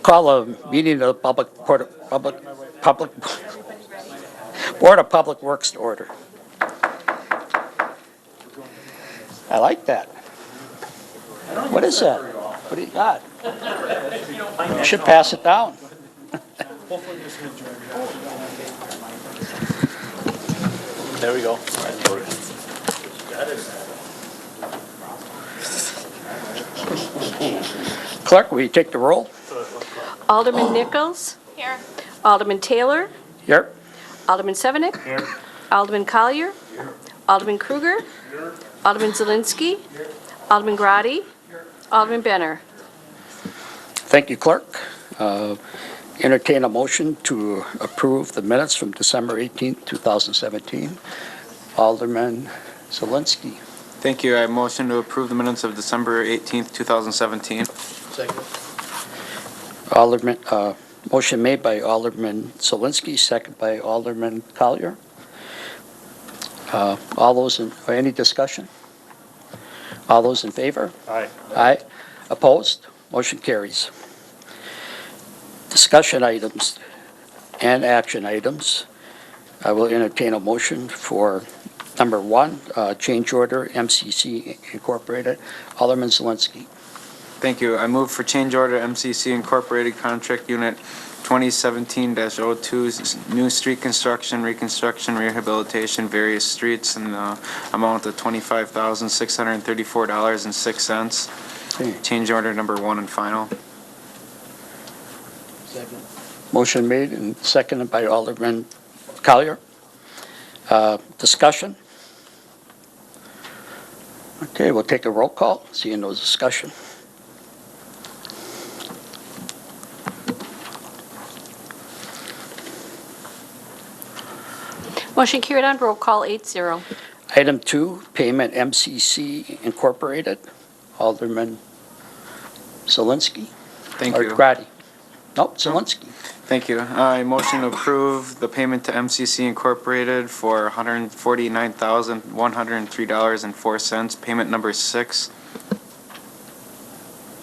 call a meeting of the Board of Public Works to order. I like that. What is that? What do you got? You should pass it down. There we go. Clerk, will you take the roll? Alderman Nichols. Here. Alderman Taylor. Here. Alderman Sevenick. Here. Alderman Collier. Here. Alderman Kruger. Here. Alderman Zielinski. Here. Alderman Grotti. Here. Alderman Benner. Thank you, Clerk. Entertain a motion to approve the minutes from December 18th, 2017. Alderman Zielinski. Thank you. I motion to approve the minutes of December 18th, 2017. Second. Motion made by Alderman Zielinski, second by Alderman Collier. Any discussion? All those in favor? Aye. Aye. Opposed? Motion carries. Discussion items and action items. I will entertain a motion for number one, change order MCC Incorporated. Alderman Zielinski. Thank you. I move for change order MCC Incorporated Contract Unit 2017-02, new street construction, reconstruction, rehabilitation, various streets, in the amount of $25,634.06. Okay. Change order number one and final. Second. Motion made and seconded by Alderman Collier. Discussion? Okay, we'll take a roll call, seeing no discussion. Motion carried on roll call 8-0. Item 2, payment MCC Incorporated. Alderman Zielinski. Thank Or you. Grotti. Nope, Zielinski. Thank you. I motion to approve the payment to MCC Incorporated for $149,103.04, payment number 6.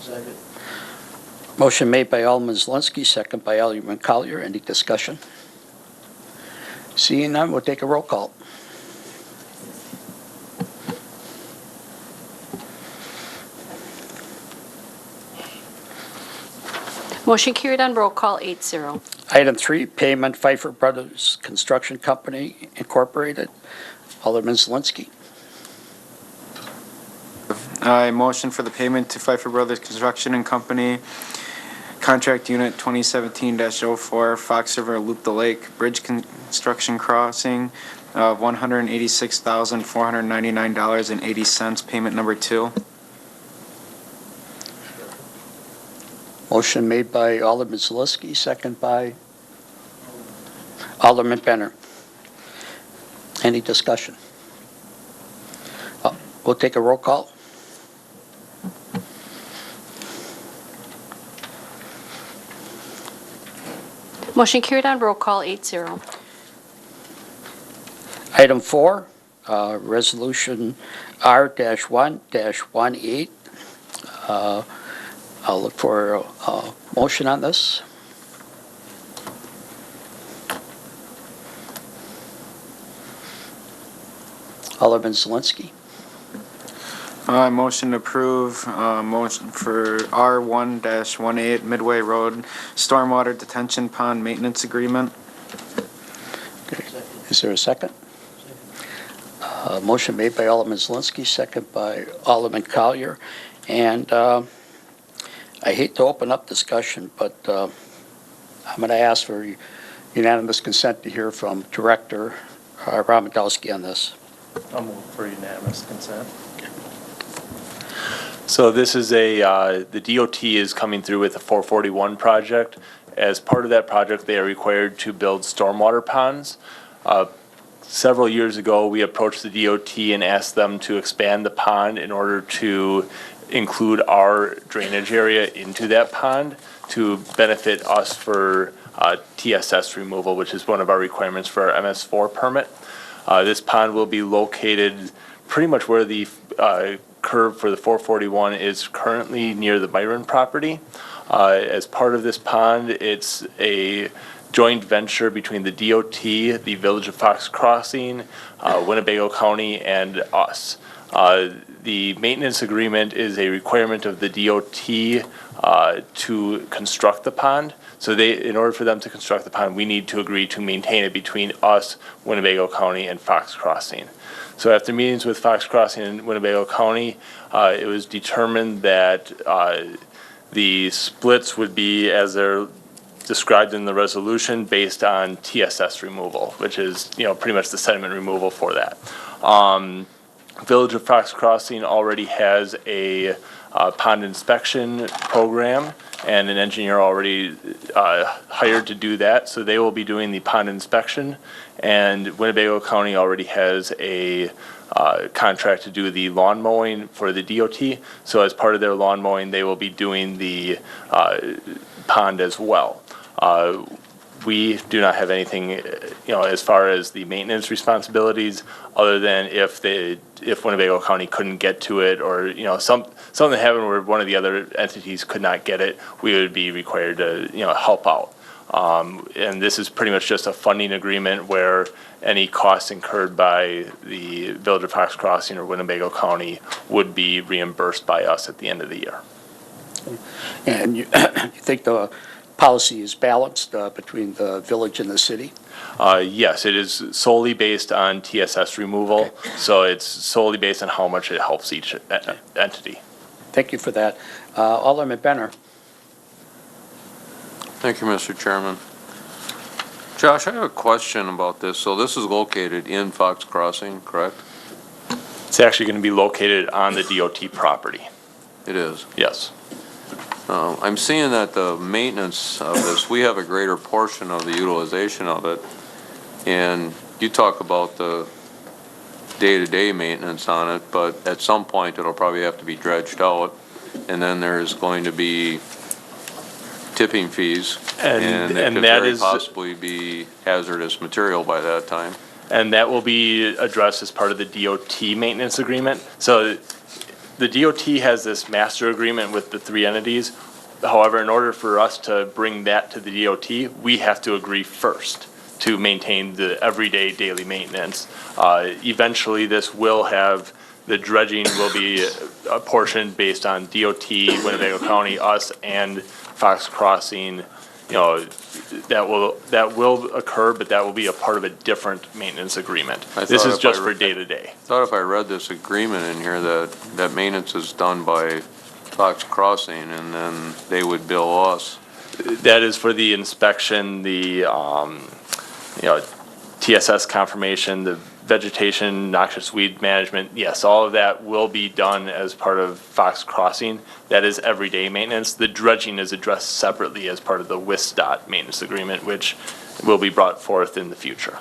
Second. Motion made by Alderman Zielinski, second by Alderman Collier. Any discussion? Seeing none, we'll take a roll call. Motion carried on roll call 8-0. Item 3, payment Pfeiffer Brothers Construction Company Incorporated. Alderman Zielinski. I motion for the payment to Pfeiffer Brothers Construction and Company, Contract Unit 2017-04, Fox River Loop the Lake Bridge Construction Crossing of $186,499.80, payment number 2. Motion made by Alderman Zielinski, second by Alderman Benner. Any discussion? We'll take a roll call. Motion carried on roll call 8-0. Item 4, Resolution R-1-18. I'll look for a motion on this. Alderman Zielinski. I motion to approve motion for R1-18 Midway Road Stormwater Detention Pond Maintenance Agreement. Okay. Is there a second? Motion made by Alderman Zielinski, second by Alderman Collier. And I hate to open up discussion, but I'm going to ask for unanimous consent to hear from Director Ramadowski on this. I'll move for unanimous consent. So this is the DOT is coming through with a 441 project. As part of that project, they are required to build stormwater ponds. Several years ago, we approached the DOT and asked them to expand the pond in order to include our drainage area into that pond to benefit us for TSS removal, which is one of our requirements for our MS4 permit. This pond will be located pretty much where the curve for the 441 is currently near the Byron property. As part of this pond, it's a joint venture between the DOT, the Village of Fox Crossing, Winnebago County, and us. The maintenance agreement is a requirement of the DOT to construct the pond. So in order for them to construct the pond, we need to agree to maintain it between us, Winnebago County, and Fox Crossing. So after meetings with Fox Crossing and Winnebago County, it was determined that the splits would be, as they're described in the resolution, based on TSS removal, which is, pretty much the sediment removal for that. Village of Fox Crossing already has a pond inspection program and an engineer already hired to do that, so they will be doing the pond inspection. And Winnebago County already has a contract to do the lawn mowing for the DOT, so as part of their lawn mowing, they will be doing the pond as well. We do not have anything, as far as the maintenance responsibilities, other than if Winnebago County couldn't get to it, or, something happened where one of the other entities could not get it, we would be required to, help out. And this is pretty much just a funding agreement where any costs incurred by the Village of Fox Crossing or Winnebago County would be reimbursed by us at the end of the year. And you think the policy is balanced between the village and the city? Yes, it is solely based on TSS removal, so it's solely based on how much it helps each entity. Thank you for that. Alderman Benner. Thank you, Mr. Chairman. Josh, I have a question about this. So this is located in Fox Crossing, correct? It's actually going to be located on the DOT property. It is. Yes. I'm seeing that the maintenance of this, we have a greater portion of the utilization of it. And you talk about the day-to-day maintenance on it, but at some point it'll probably have to be dredged out. And then there's going to be tipping fees. And it could very possibly be hazardous material by that time. And that will be addressed as part of the DOT maintenance agreement. So the DOT has this master agreement with the three entities. However, in order for us to bring that to the DOT, we have to agree first to maintain the everyday daily maintenance. Eventually, this will have, the dredging will be a portion based on DOT, Winnebago County, us, and Fox Crossing. That will occur, but that will be a part of a different maintenance agreement. This is just for day-to-day. I thought if I read this agreement in here that maintenance is done by Fox Crossing and then they would bill us. That is for the inspection, the, TSS confirmation, the vegetation, noxious weed management. Yes, all of that will be done as part of Fox Crossing. That is everyday maintenance. The dredging is addressed separately as part of the WISDOT maintenance agreement, which will be brought forth in the future.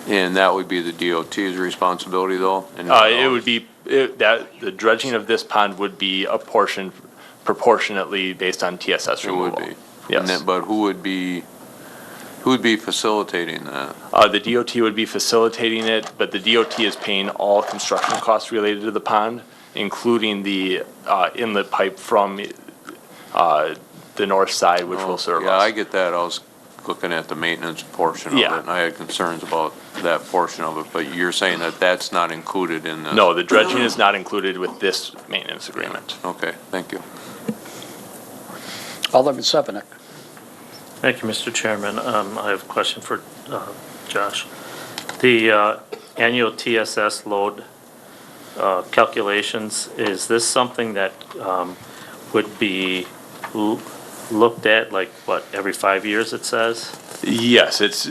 And that would be the DOT's responsibility though? It would be, that the dredging of this pond would be a portion proportionately based on TSS It removal. would be. Yes. But who would be facilitating that? The DOT would be facilitating it, but the DOT is paying all construction costs related to the pond, including the inlet pipe from the north side, which will serve us. Yeah, I get that. I was looking at the maintenance portion of it, Yeah. and I had concerns about that portion of it, but you're saying that that's not included in this? No, the dredging is not included with this maintenance agreement. Okay, thank you. Alderman Severnick. Thank you, Mr. Chairman. I have a question for Josh. The annual TSS load calculations, is this something that would be looked at, like, what, every 5 years it says? Yes, it's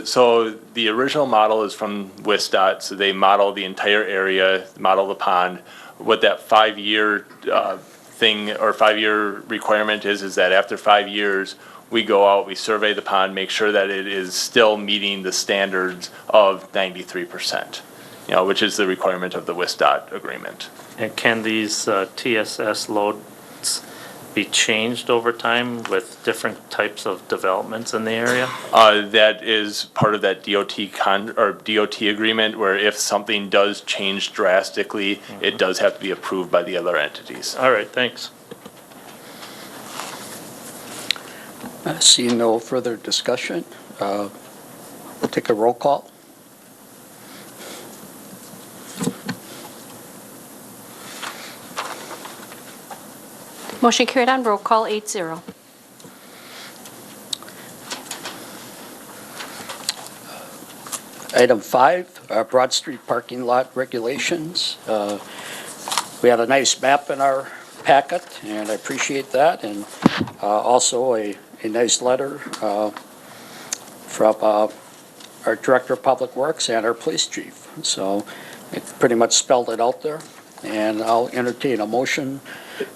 so the original model is from WISDOT, so they model the entire area, model the pond. What that 5-year thing or 5-year requirement is that after 5 years, we go out, we survey the pond, make sure that it is still meeting the standards of 93%, which is the requirement of the WISDOT agreement. And can these TSS loads be changed over time with different types of developments in the area? That is part of that DOT agreement, where if something does change drastically, it does have to be approved by the other entities. All right, thanks. Seeing no further discussion, we'll take a roll call. Motion carried on roll call 8-0. Item 5, Broad Street parking lot regulations. We had a nice map in our packet, and I appreciate that, and also a nice letter from our Director of Public Works and our Police Chief. So it pretty much spelled it out there, and I'll entertain a motion.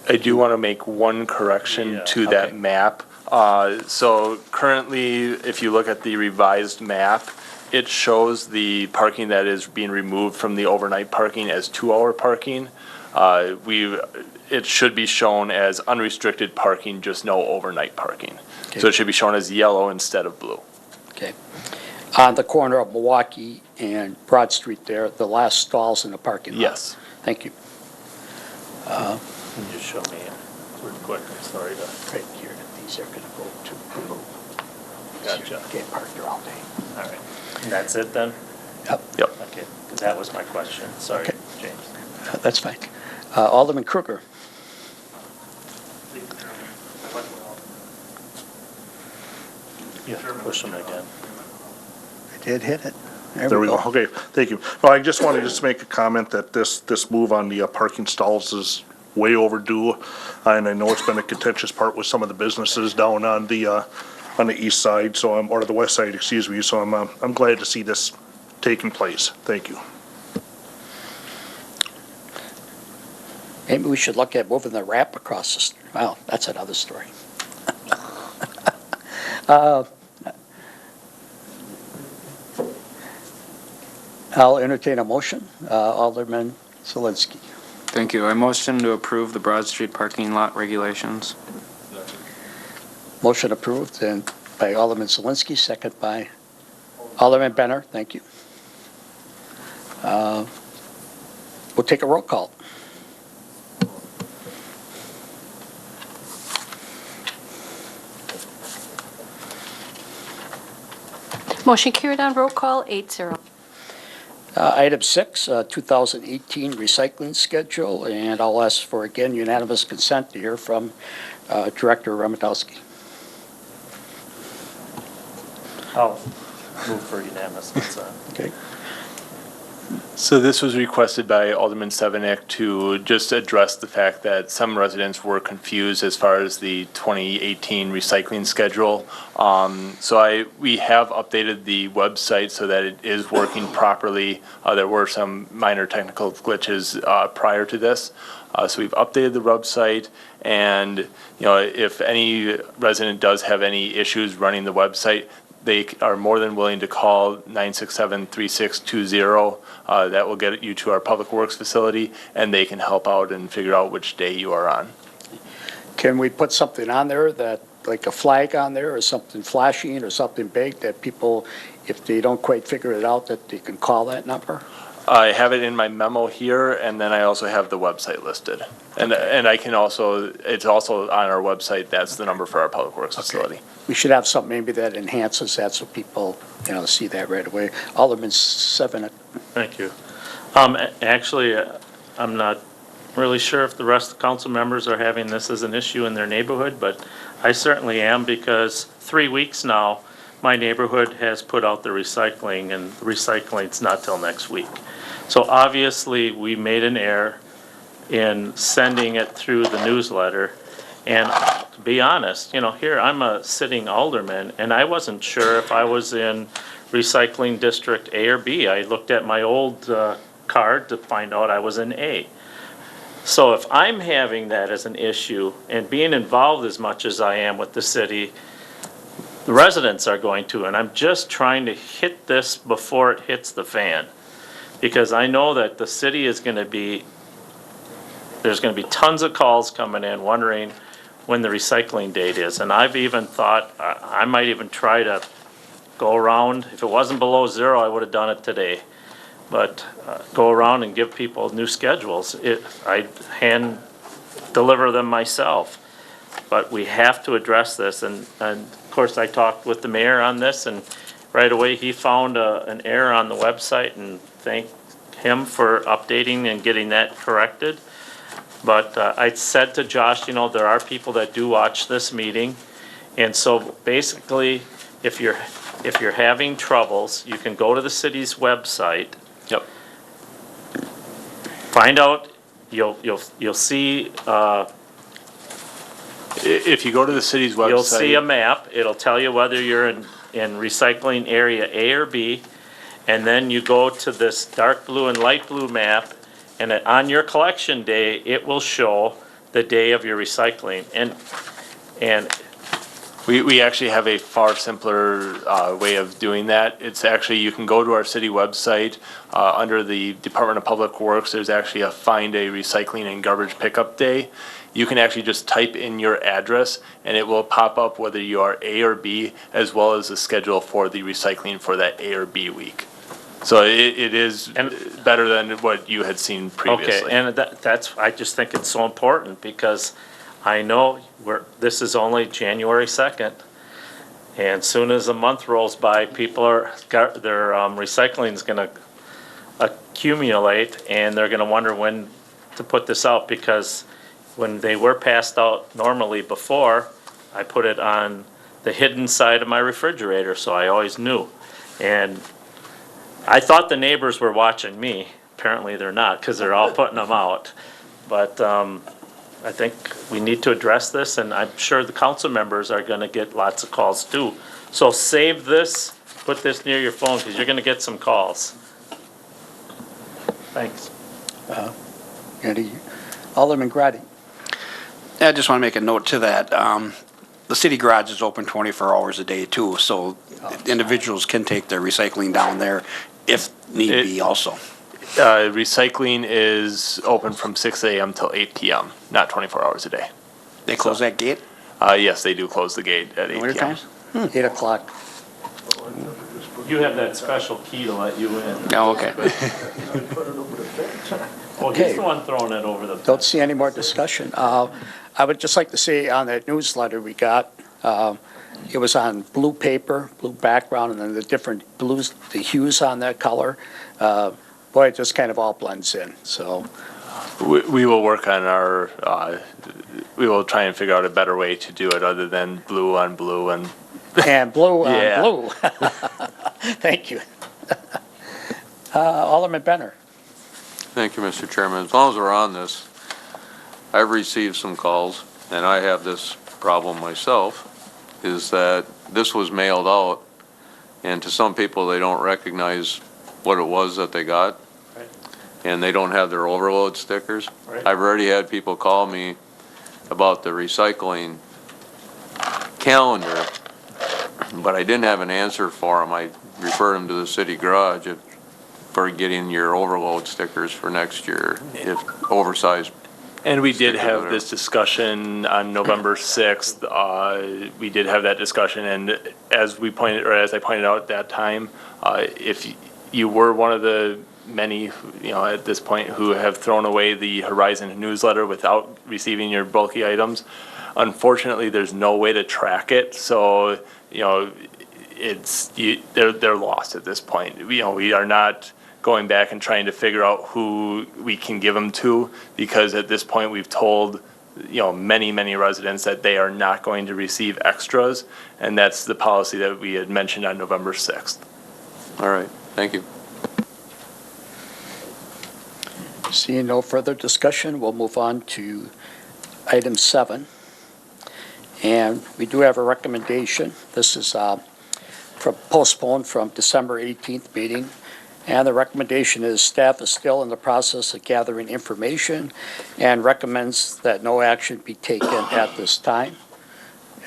I do want to make one correction to that Okay. map. So currently, if you look at the revised map, it shows the parking that is being removed from the overnight parking as 2-hour parking. It should be shown as unrestricted parking, just no overnight parking. Okay. So it should be shown as yellow instead of blue. Okay. On the corner of Milwaukee and Broad Street there, the last stalls in the parking lot. Yes. Thank you. Can you just show me real quick? Sorry to. Right here, these are going to go to blue. Gotcha. Can't park there all day. All right. And that's it then? Yep, Okay, because that was my question. Sorry, Okay. James. that's fine. Alderman Kruger. Yeah, push them again. I did hit it. There we go. Okay, thank you. Well, I just wanted to make a comment that this move on the parking stalls is way overdue. And I know it's been a contentious part with some of the businesses down on the east side, so or the west side, excuse me. So I'm glad to see this taking place. Thank you. Maybe we should look at moving the ramp across the street. Well, that's another story. I'll entertain a motion. Alderman Zelinski. Thank you. I motion to approve the Broad Street parking lot regulations. Motion approved and by Alderman Zelinski, second by Alderman Benner. Thank you. We'll take a roll call. Motion carried on roll call 8-0. Item 6, 2018 recycling schedule, and I'll ask for again unanimous consent to hear from Director Ramadowski. I'll move for unanimous consent. Okay. So this was requested by Alderman Sevenik to just address the fact that some residents were confused as far as the 2018 recycling schedule. We have updated the website so that it is working properly. There were some minor technical glitches prior to this. So we've updated the website, and if any resident does have any issues running the website, they are more than willing to call 967-3620. That will get you to our Public Works facility, and they can help out and figure out which day you are on. Can we put something on there that, like a flag on there or something flashing or something big that people, if they don't quite figure it out, that they can call that number? I have it in my memo here, and then I also have the website listed. And I can also, it's also on our website, that's the number for our Public Works facility. We should have something maybe that enhances that so people, see that right away. Alderman Sevenik. Thank you. Actually, I'm not really sure if the rest of the council members are having this as an issue in their neighborhood, but I certainly am, because 3 weeks now, my neighborhood has put out the recycling, and recycling's not till next week. So obviously, we made an error in sending it through the newsletter. And to be honest, here, I'm a sitting alderman, and I wasn't sure if I was in recycling district A or B. I looked at my old card to find out I was in A. So if I'm having that as an issue and being involved as much as I am with the city, the residents are going to, and I'm just trying to hit this before it hits the fan. Because I know that the city is going to be, there's going to be tons of calls coming in wondering when the recycling date is. And I've even thought, I might even try to go around, if it wasn't below 0, I would have done it today. But go around and give people new schedules. I'd hand deliver them myself. but we have to address this, and of course, I talked with the mayor on this, and right away, he found an error on the website, and thank him for updating and getting that corrected. But I said to Josh, you know, there are people that do watch this meeting, and so basically, if you're having troubles, you can go to the city's website. Yep. Find out, you'll see, If you go to the city's website. you'll see a map. It'll tell you whether you're in recycling area A or B. And then you go to this dark blue and light blue map, and on your collection day, it will show the day of your recycling. And We actually have a far simpler way of doing that. It's actually, you can go to our city website, under the Department of Public Works, there's actually a find a recycling and garbage pickup day. You can actually just type in your address and it will pop up whether you are A or B, as well as the schedule for the recycling for that A or B week. So it is better than what you had seen previously. okay, and that's, I just think it's so important, because I know this is only January 2nd, and soon as a month rolls by, their recycling is gonna accumulate, and they're gonna wonder when to put this out, because when they were passed out normally before, I put it on the hidden side of my refrigerator, so I always knew. And I thought the neighbors were watching me. Apparently they're not, because they're all putting them out. But I think we need to address this, and I'm sure the council members are gonna get lots of calls too. So save this, put this near your phone, because you're gonna get some calls. Thanks. Alderman Grady. I just want to make a note to that. The city garage is open 24 hours a day too, so individuals can take their recycling down there if need be also. Recycling is open from 6 a.m. till 8 p.m., not 24 hours a day. They close that gate? Yes, they do close the gate at 8 Winter p.m. times? 8 o'clock. You have that special key to let you in. Oh, okay. Oh, he's the one throwing it over the. Don't see any more discussion. I would just like to say on that newsletter we got, it was on blue paper, blue background, and then the different blues, the hues on that color. Boy, it just kind of all blends in, so. We will work on we will try and figure out a better way to do it other than blue on blue and. And blue on Yeah. blue. Thank you. Alderman Benner. Thank you, Mr. Chairman. As long as we're on this, I've received some calls, and I have this problem myself, is that this was mailed out, and to some people, they don't recognize what it was that they got, Right. and they don't have their overload stickers. Right. I've already had people call me about the recycling calendar, but I didn't have an answer for them. I referred them to the city garage for getting your overload stickers for next year, if oversized. And we did Sticker have letter. this discussion on November 6th. We did have that discussion, and as I pointed out at that time, if you were one of the many, at this point, who have thrown away the Horizon newsletter without receiving your bulky items, unfortunately, there's no way to track it, so, they're lost at this point. We are not going back and trying to figure out who we can give them to, because at this point, we've told, many residents that they are not going to receive extras, and that's the policy that we had mentioned on November 6th. All right, thank you. Seeing no further discussion, we'll move on to item 7. And we do have a recommendation. This is postponed from December 18th meeting. And the recommendation is staff is still in the process of gathering information and recommends that no action be taken at this time.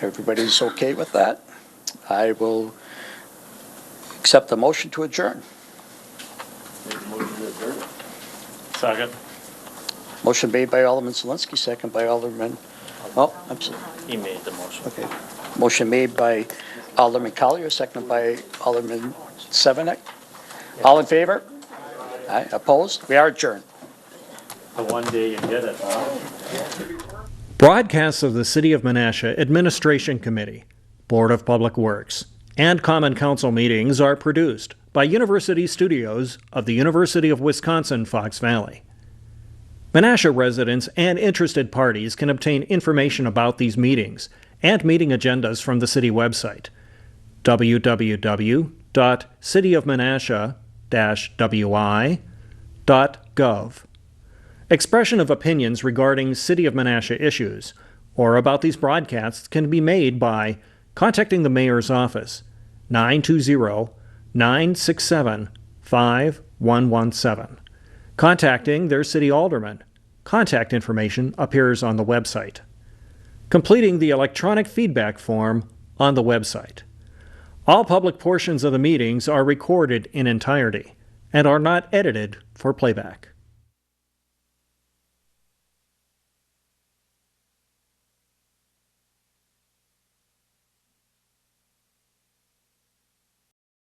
Everybody's okay with that? I will accept the motion to adjourn. Second. Motion made by Alderman Zelinski, second by Alderman, I'm sorry. He made the motion. Okay. Motion made by Alderman Collier, seconded by Alderman Severnick. All in favor? Aye, opposed? We are adjourned. The one day you get it, huh? Broadcasts of the City of Menasha Administration Committee, Board of Public Works, and Common Council meetings are produced by University Studios of the University of Wisconsin-Fox Valley. Menasha residents and interested parties can obtain information about these meetings and meeting agendas from the city website, www.cityofmenasha-wi.gov. Expression of opinions regarding City of Menasha issues or about these broadcasts can be made by contacting the mayor's office, 920-967-5117. Contacting their city alderman. Contact information appears on the website. Completing the electronic feedback form on the website. All public portions of the meetings are recorded in entirety and are not edited for playback.